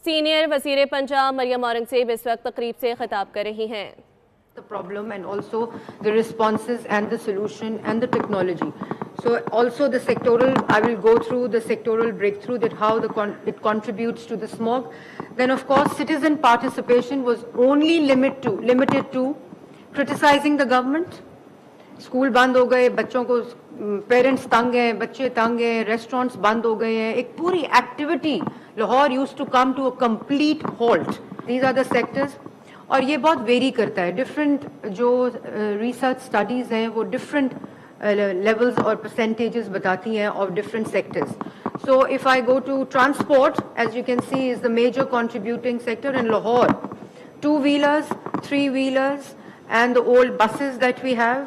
Senior وزیر پنجاب مریم اورنگزیب اس وقت تقریب سے خطاب کر رہی ہیں. The problem and also the responses and the solution and the technology. So also the sectoral, I will go through the sectoral breakthrough, that how it contributes to the smog. Then of course citizen participation was only limited to criticizing the government. School بند ہو گئے, بچوں کو parents تنگ ہیں, بچے تنگ ہیں, ریسٹورینٹس بند ہو گئے ہیں, ایک پوری activity Lahore used to come to a complete halt. These are the sectors. اور یہ بہت ویری کرتا ہے, ڈفرینٹ جو ریسرچ اسٹڈیز ہیں وہ ڈفرینٹ لیولز اور پرسنٹیجز بتاتی ہیں of different sectors. So if I go to transport, as you can see is the major contributing sector in Lahore. 2 wheelers, 3 wheelers and the old buses that we have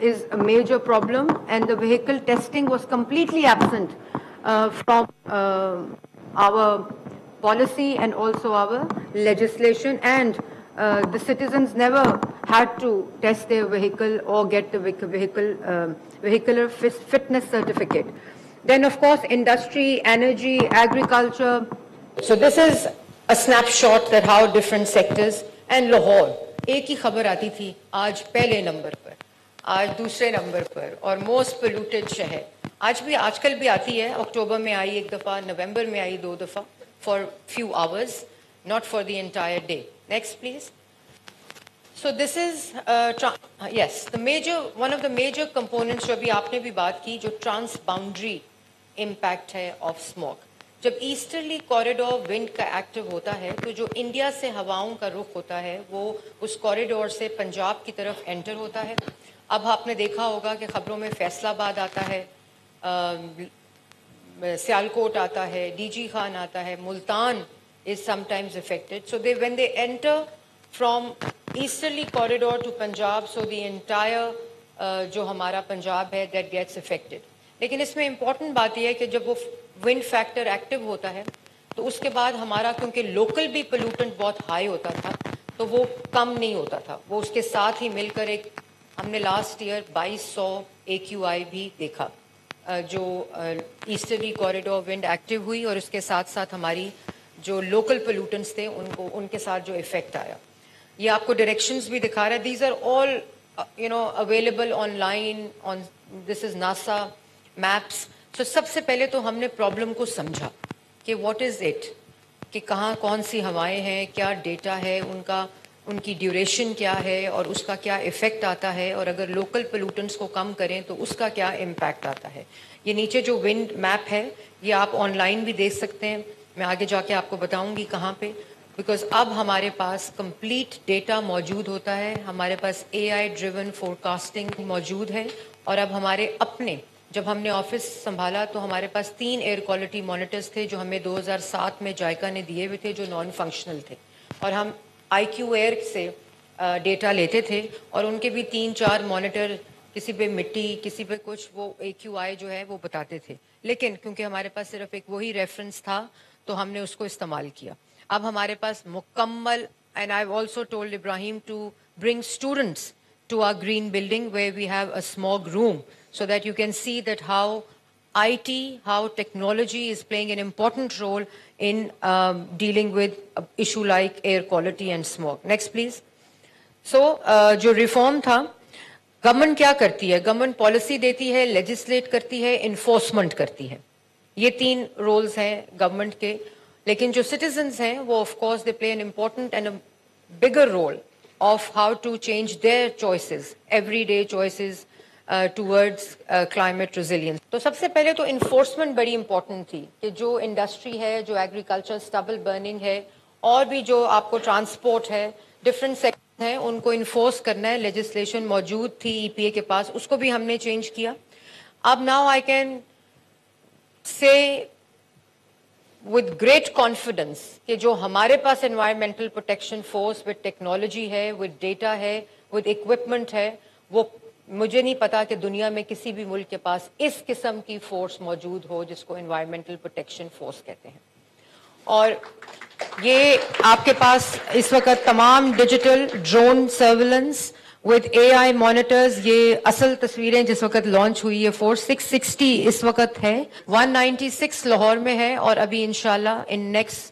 is a major problem, and the vehicle testing was completely absent from our policy and also our legislation, and the citizens never had to test their vehicle or get the vehicular fitness certificate. Then of course industry, energy, agriculture. So this is a snapshot that how different sectors. And Lahore ایک ہی خبر آتی تھی, آج پہلے number پر, آج دوسرے number پر, اور most polluted شہر. آج کل بھی آتی ہے, اکتوبر میں آئی ایک دفعہ, نومبر میں آئی 2 دفعہ, for few hours, not for the entire day. Next please. So this is yes, one of the major components جو ابھی آپ نے بھی بات کی, جو ٹرانس باؤنڈری امپیکٹ ہے آف اسموگ. جب ایسٹرلی کوریڈور ونڈ کا ایکٹیو ہوتا ہے تو جو انڈیا سے ہواؤں کا رخ ہوتا ہے وہ اس کوریڈور سے پنجاب کی طرف انٹر ہوتا ہے. اب آپ نے دیکھا ہوگا کہ خبروں میں فیصل آباد آتا ہے, سیالکوٹ آتا ہے, ڈی جی خان آتا ہے, Multan is sometimes affected. So when they enter from easterly corridor to Punjab, so the entire جو ہمارا پنجاب ہے that gets affected. لیکن اس میں امپورٹنٹ بات یہ ہے کہ جب وہ ونڈ فیکٹر ایکٹیو ہوتا ہے تو اس کے بعد ہمارا, کیونکہ لوکل بھی پولوٹنٹ بہت ہائی ہوتا تھا, تو وہ کم نہیں ہوتا تھا, وہ اس کے ساتھ ہی مل کر ایک, ہم نے لاسٹ ایئر 2200 AQI بھی دیکھا جو ایسٹرلی کوریڈور ونڈ ایکٹیو ہوئی, اور اس کے ساتھ ساتھ ہماری جو لوکل پولوٹنٹس تھے ان کے ساتھ جو افیکٹ آیا. یہ آپ کو ڈائریکشنز بھی دکھا رہا ہے. These are all available online, this is NASA maps. تو سب سے پہلے تو ہم نے پرابلم کو سمجھا کہ واٹ از اٹ, کہ کہاں کون سی ہوائیں ہیں, کیا ڈیٹا ہے ان کی ڈیوریشن کیا ہے, اور اس کا کیا ایفیکٹ آتا ہے, اور اگر لوکل پولوٹنٹس کو کم کریں تو اس کا کیا امپیکٹ آتا ہے. یہ نیچے جو ونڈ میپ ہے یہ آپ آن لائن بھی دیکھ سکتے ہیں, میں آگے جا کے آپ کو بتاؤں گی کہاں پہ, بیکاز اب ہمارے پاس کمپلیٹ ڈیٹا موجود ہوتا ہے, ہمارے پاس AI ڈریون فورکاسٹنگ موجود ہے. اور اب ہمارے اپنے, جب ہم نے آفس سنبھالا تو ہمارے پاس 3 ایئر کوالٹی مانیٹرز تھے جو ہمیں 2007 میں جائکا نے دیے ہوئے تھے, جو نان فنکشنل تھے, اور ہم IQ ایئر سے ڈیٹا لیتے تھے, اور ان کے بھی 3-4 مانیٹر, کسی پہ مٹی, کسی پہ کچھ, وہ AQI جو ہے وہ بتاتے تھے. لیکن کیونکہ ہمارے پاس صرف ایک وہی ریفرنس تھا تو ہم نے اس کو استعمال کیا. اب ہمارے پاس مکمل, and I have also told Ibrahim to bring students to our green building where we have a smog room, so that you can see that how IT, how technology is playing an important role in dealing with issue like air quality and smog. Next please. So جو reform تھا, government کیا کرتی ہے, government policy دیتی ہے, لیجسلیٹ کرتی ہے, enforcement کرتی ہے. یہ 3 رولز ہیں گورنمنٹ کے. لیکن جو سٹیزنز ہیں وہ of course they play an important and bigger role of how to change their choices, everyday choices towards climate resilience. تو سب سے پہلے تو انفورسمنٹ بڑی امپورٹنٹ تھی, کہ جو انڈسٹری ہے, جو ایگریکلچر اسٹبل برننگ ہے, اور بھی جو آپ کو ٹرانسپورٹ ہے, ڈفرینٹ سیکٹر ہیں, ان کو انفورس کرنا ہے. لیجسلیشن موجود تھی EPA کے پاس, اس کو بھی ہم نے چینج کیا. اب now I can say with great confidence کہ جو ہمارے پاس environmental protection force with technology ہے, with data ہے, with equipment ہے, وہ مجھے نہیں پتا کہ دنیا میں کسی بھی ملک کے پاس اس قسم کی فورس موجود ہو جس کو environmental protection force کہتے ہیں. اور یہ آپ کے پاس اس وقت تمام digital drone surveillance with AI monitors, یہ اصل تصویریں جس وقت لانچ ہوئی ہے فورس 660 اس وقت ہے, 196 لاہور میں ہے, اور ابھی انشاءاللہ in next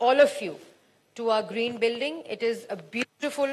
all of you to our green building. It is a beautiful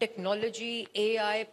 technology, AI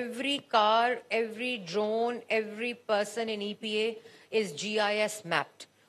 Every car, every drone, every person in EPA is GIS mapped.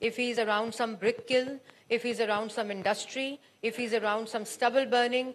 if he is around some brick kiln, if he is around some industry, if he is around some stubble burning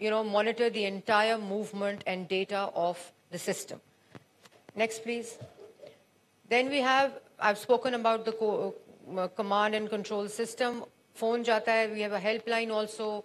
monitor the entire movement and data of the system. Next, please. Then we have, I've spoken about the command and control system. Phone jata hai, we have a helpline also.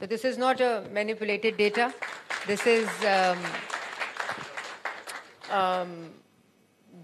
So this is not a manipulated data. This is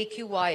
AQI,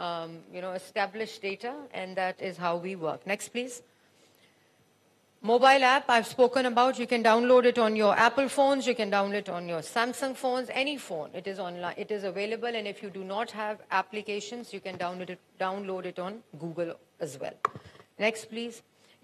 established data and that is how we work. Next please. Mobile app I've spoken about. You can download it on your Apple phones, you can download it on your Samsung phones, any phone. It is online, it is available, and if you do not have applications, you can download it on Google as well. Next please.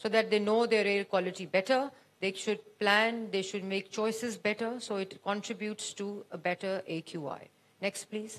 so that they know their air quality better, they should plan, they should make choices better, so it contributes to a better AQI. Next please.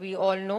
we all know.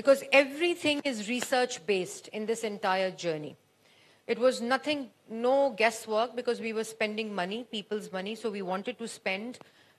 because everything is research based in this entire journey. It was nothing, no guesswork because we were spending money, people's money, so we wanted to spend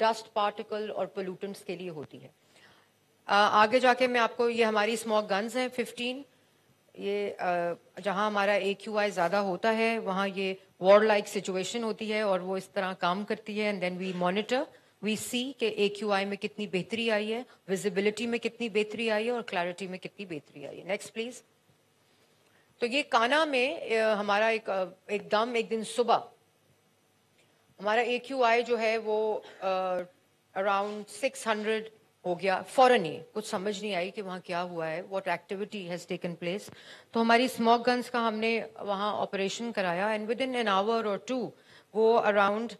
dust particle اور pollutants کے لیے ہوتی ہے. آگے جا کے میں آپ کو یہ ہماری اسموک گنز ہیں 15. یہ جہاں ہمارا AQI زیادہ ہوتا ہے وہاں یہ وار لائک سچویشن ہوتی ہے اور وہ اس طرح کام کرتی ہے. اینڈ دین وی مانیٹر, وی سی کہ AQI میں کتنی بہتری آئی ہے, ویزیبلٹی میں کتنی بہتری آئی ہے اور کلیئرٹی میں کتنی بہتری آئی ہے. Next please. تو یہ کانا میں ہمارا ایک دن صبح ہمارا AQI جو ہے وہ اراؤنڈ 600 ہو گیا. فوراً ہی کچھ سمجھ نہیں آئی کہ وہاں کیا ہوا ہے, what activity has taken place. تو ہماری اسموک گنز کا ہم نے وہاں آپریشن کرایا and with in an hour اور 2 وہ اراؤنڈ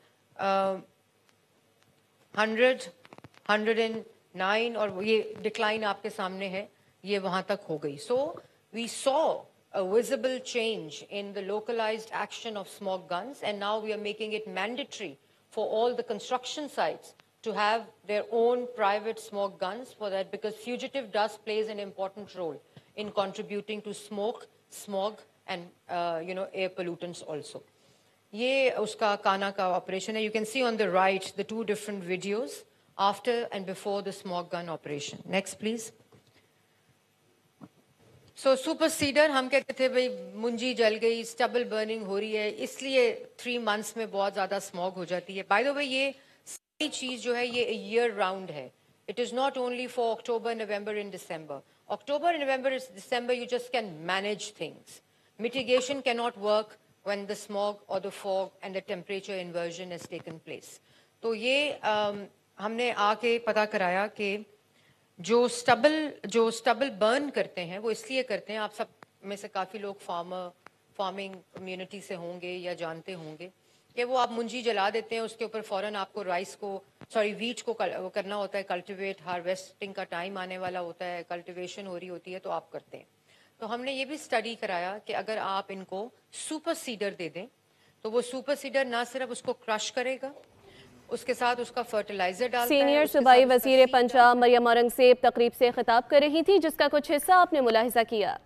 109 اور یہ ڈکلائن آپ کے سامنے ہے, یہ وہاں تک ہو گئی. سو وی سو a visible change in the localized action of smoke guns, and now we are making it mandatory for all the construction sites to have their own private smoke guns for that, because fugitive dust plays an important role in contributing to smoke, smog and air pollutants also. یہ اس کا کانا کا operation ہے. You can see on the right the 2 different videos after and before the smoke gun operation. Next please. So super cedar ہم کہتے تھے بھائی منجی جل گئی, اسٹبل برننگ ہو رہی ہے, اس لیے 3 months میں بہت زیادہ اسموگ ہو جاتی ہے. بائی دا وے یہ ساری چیز جو ہے یہ ایئر راؤنڈ ہے. It is not only for October, November and December. October, November, December you just can manage things. Mitigation کی not work when the smog or the fog and the temperature inversion has taken place. تو یہ ہم نے آ کے پتہ کرایا کہ جو اسٹبل برن کرتے ہیں وہ اس لیے کرتے ہیں, آپ سب میں سے کافی لوگ فارمنگ کمیونٹی سے ہوں گے یا جانتے ہوں گے کہ وہ آپ منجی جلا دیتے ہیں, اس کے اوپر فوراً آپ کو ویٹ کو کرنا ہوتا ہے کلٹیویٹ, ہارویسٹنگ کا ٹائم آنے والا ہوتا ہے, کلٹیویشن ہو رہی ہوتی ہے تو آپ کرتے ہیں. تو ہم نے یہ بھی اسٹڈی کرایا کہ اگر آپ ان کو سپر سیڈر دے دیں تو وہ سپر سیڈر نہ صرف اس کو کرش کرے گا, اس کے ساتھ اس کا فرٹیلائزر ڈالتا ہے. سینئر صوبائی وزیر پنجاب مریم اورنگزیب تقریب سے خطاب کر رہی تھی, جس کا کچھ حصہ آپ نے ملاحظہ کیا.